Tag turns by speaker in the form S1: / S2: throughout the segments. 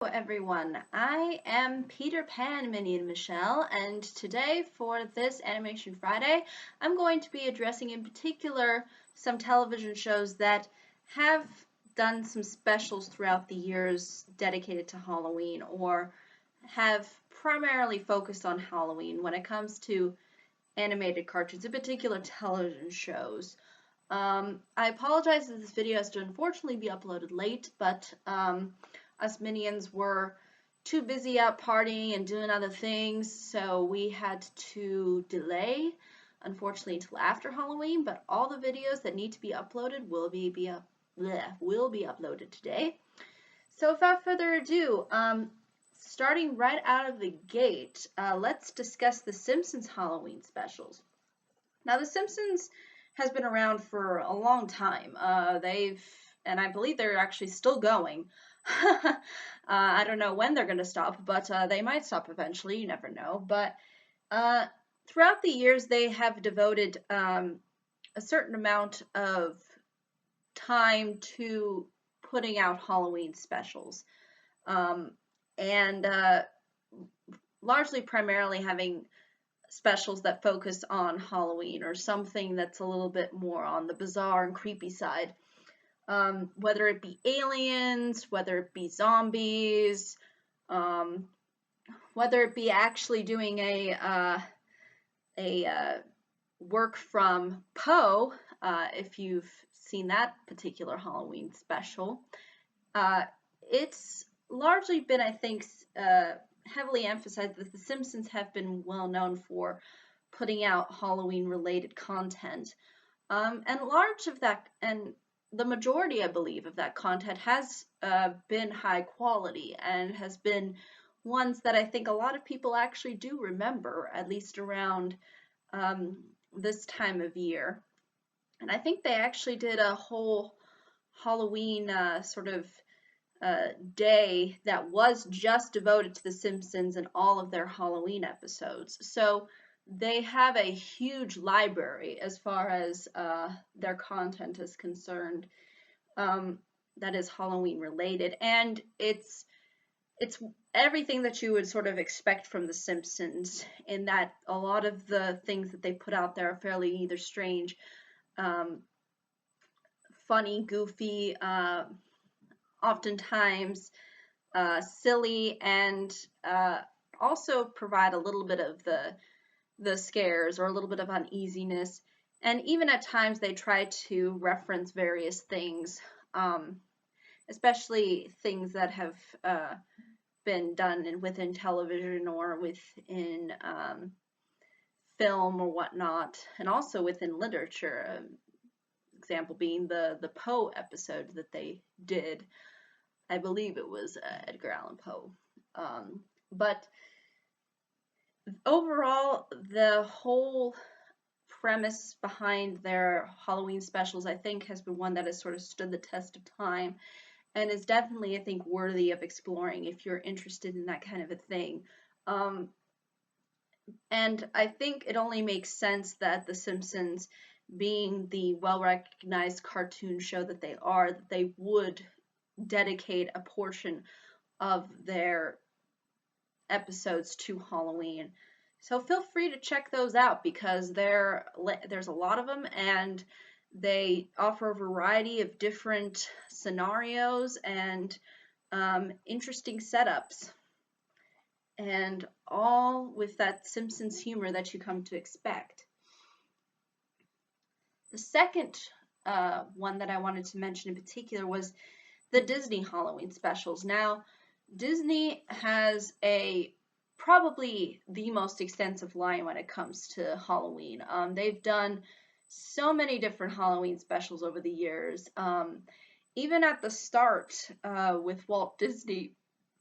S1: Hello everyone, I am Peter Pan Minion Michelle, and today for this Animation Friday, I'm going to be addressing in particular some television shows that have done some specials throughout the years dedicated to Halloween, or have primarily focused on Halloween when it comes to animated cartoons, in particular television shows. I apologize that this video has to unfortunately be uploaded late, but us minions were too busy out partying and doing other things, so we had to delay, unfortunately, until after Halloween. But all the videos that need to be uploaded will be uploaded today. So without further ado, starting right out of the gate, let's discuss the Simpsons Halloween specials. Now, the Simpsons has been around for a long time. And I believe they're actually still going. I don't know when they're going to stop, but they might stop eventually. You never know. But throughout the years, they have devoted a certain amount of time to putting out Halloween specials, and largely primarily having specials that focus on Halloween or something that's a little bit more on the bizarre and creepy side. Whether it be aliens, whether it be zombies, whether it be actually doing a work from Poe, if you've seen that particular Halloween special. It's largely been, I think, heavily emphasized that The Simpsons have been well known for putting out Halloween-related content, and large of that, and the majority, I believe, of that content has been high quality and has been ones that I think a lot of people actually do remember, at least around this time of year. And I think they actually did a whole Halloween sort of day that was just devoted to The Simpsons and all of their Halloween episodes. So they have a huge library as far as their content is concerned, that is Halloween related, and it's everything that you would sort of expect from The Simpsons, in that a lot of the things that they put out there are fairly either strange, funny, goofy, oftentimes silly, and also provide a little bit of the scares or a little bit of uneasiness. And even at times they try to reference various things, especially things that have been done within television or within film or whatnot, and also within literature. Example being the Poe episode that they did. I believe it was Edgar Allan Poe. But overall, the whole premise behind their Halloween specials, I think, has been one that has sort of stood the test of time and is definitely, I think, worthy of exploring if you're interested in that kind of a thing. And I think it only makes sense that The Simpsons, being the well-recognized cartoon show that they are, that they would dedicate a portion of their episodes to Halloween. So feel free to check those out, because there's a lot of them, and they offer a variety of different scenarios and interesting setups, and all with that Simpsons humor that you come to expect. The second one that I wanted to mention in particular was the Disney Halloween specials. Now, Disney has probably the most extensive line when it comes to Halloween. They've done so many different Halloween specials over the years. Even at the start, with Walt Disney,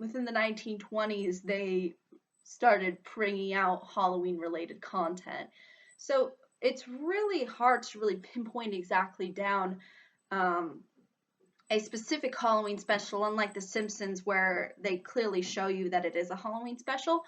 S1: within the 1920s, they started bringing out Halloween-related content. So it's really hard to really pinpoint exactly down a specific Halloween special, unlike The Simpsons, where they clearly show you that it is a Halloween special,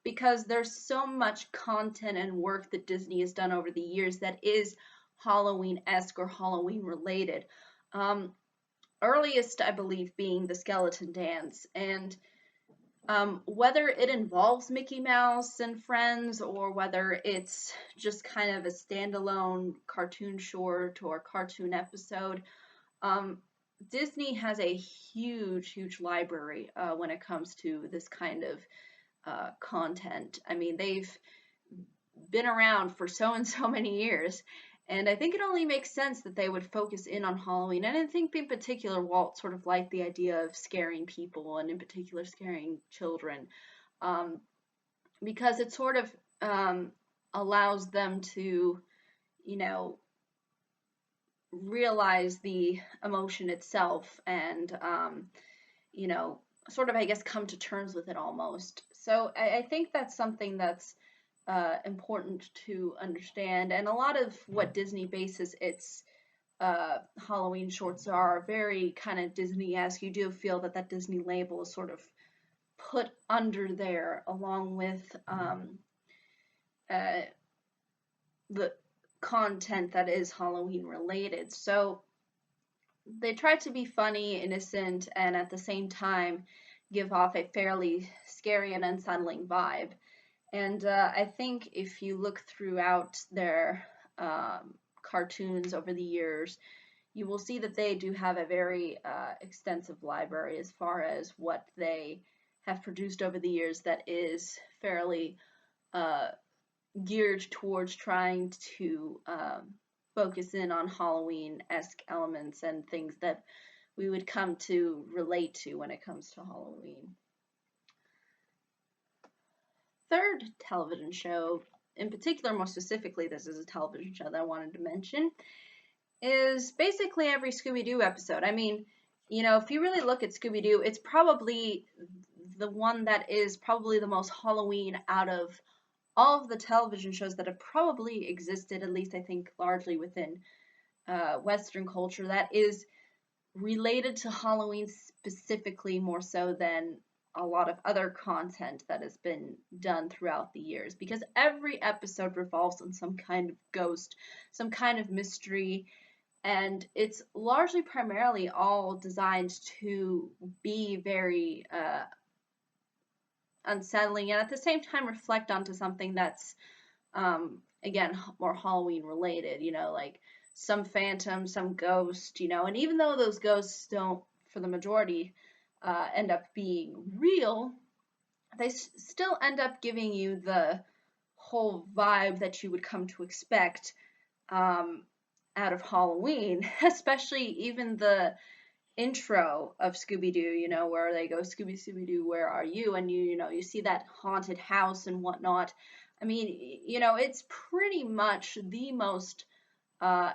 S1: because there's so much content and work that Disney has done over the years that is Halloween-esque or Halloween-related. Earliest, I believe, being the Skeleton Dance, and Whether it involves Mickey Mouse and Friends or whether it's just kind of a standalone cartoon short or cartoon episode, um, Disney has a huge, huge library when it comes to this kind of content. I mean, they've been around for so and so many years, and I think it only makes sense that they would focus in on Halloween. And I think in particular, Walt sort of liked the idea of scaring people, and in particular, scaring children, um, because it sort of allows them to, you know, realize the emotion itself and, you know, sort of, I guess, come to terms with it almost. So I think that's something that's important to understand. And a lot of what Disney bases its Halloween shorts are very kind of Disney-esque. You do feel that that Disney label is sort of put under there along with uh, the content that is Halloween related. So they try to be funny, innocent, and at the same time give off a fairly scary and unsettling vibe. And I think if you look throughout their cartoons over the years, you will see that they do have a very extensive library as far as what they have produced over the years that is fairly uh, geared towards trying to focus in on Halloween-esque elements and things that we would come to relate to when it comes to Halloween. Third television show, in particular, more specifically, this is a television show that I wanted to mention, is basically every Scooby-Doo episode. I mean, you know, if you really look at Scooby-Doo, it's probably the one that is probably the most Halloween out of all of the television shows that have probably existed, at least I think largely within Western culture, that is related to Halloween specifically more so than a lot of other content that has been done throughout the years, because every episode revolves on some kind of ghost, some kind of mystery, and it's largely primarily all designed to be very unsettling and at the same time reflect onto something that's again more Halloween related, you know, like some phantom, some ghost, you know, and even though those ghosts don't for the majority end up being real, they still end up giving you the whole vibe that you would come to expect um, out of Halloween, especially even the intro of Scooby-Doo, you know, where they go, Scooby-Doo, where are you? And you know, you see that haunted house and whatnot. I mean, you know, it's pretty much the most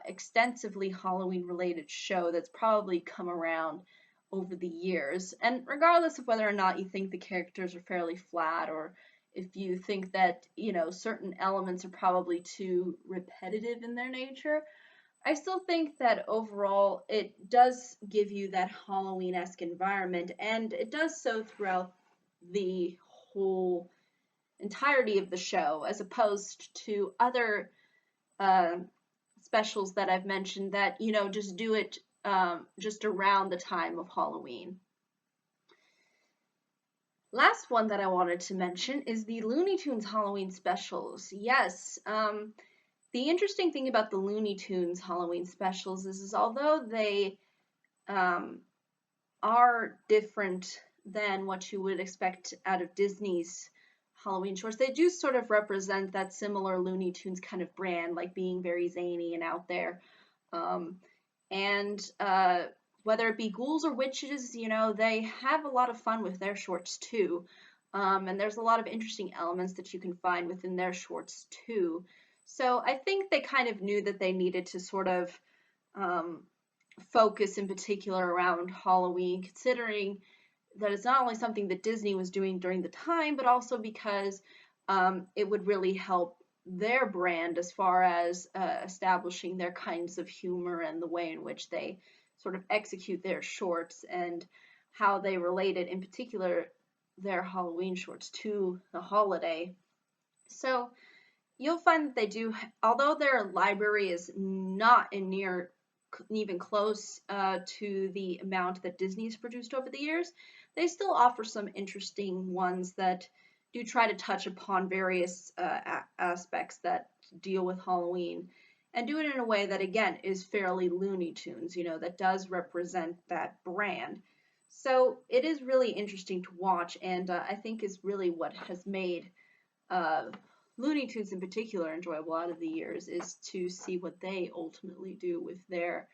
S1: extensively Halloween-related show that's probably come around over the years. And regardless of whether or not you think the characters are fairly flat or if you think that, you know, certain elements are probably too repetitive in their nature, I still think that overall it does give you that Halloween-esque environment, and it does so throughout the whole entirety of the show, as opposed to other uh, specials that I've mentioned that, you know, just do it just around the time of Halloween. Last one that I wanted to mention is the Looney Tunes Halloween specials. Yes, the interesting thing about the Looney Tunes Halloween specials is although they um, are different than what you would expect out of Disney's Halloween shorts, they do sort of represent that similar Looney Tunes kind of brand, like being very zany and out there. Um, and whether it be ghouls or witches, you know, they have a lot of fun with their shorts too. And there's a lot of interesting elements that you can find within their shorts too. So I think they kind of knew that they needed to sort of um, focus in particular around Halloween, considering that it's not only something that Disney was doing during the time, but also because it would really help their brand as far as establishing their kinds of humor and the way in which they sort of execute their shorts and how they related, in particular, their Halloween shorts to the holiday. So you'll find that they do, although their library is not in near even close to the amount that Disney's produced over the years, they still offer some interesting ones that do try to touch upon various aspects that deal with Halloween and do it in a way that, again, is fairly Looney Tunes, that does represent that brand. So it is really interesting to watch, and I think is really what has made uh, Looney Tunes in particular enjoyable out of the years is to see what they ultimately do with their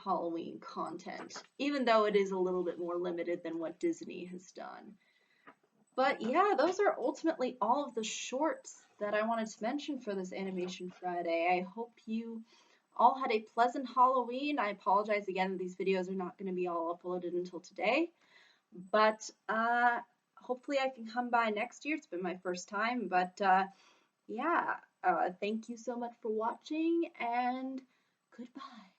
S1: Halloween content, even though it is a little bit more limited than what Disney has done. But yeah, those are ultimately all of the shorts that I wanted to mention for this Animation Friday. I hope you all had a pleasant Halloween. I apologize again that these videos are not going to be all uploaded until today, but hopefully I can come by next year. It's been my first time, but yeah, thank you so much for watching, and goodbye.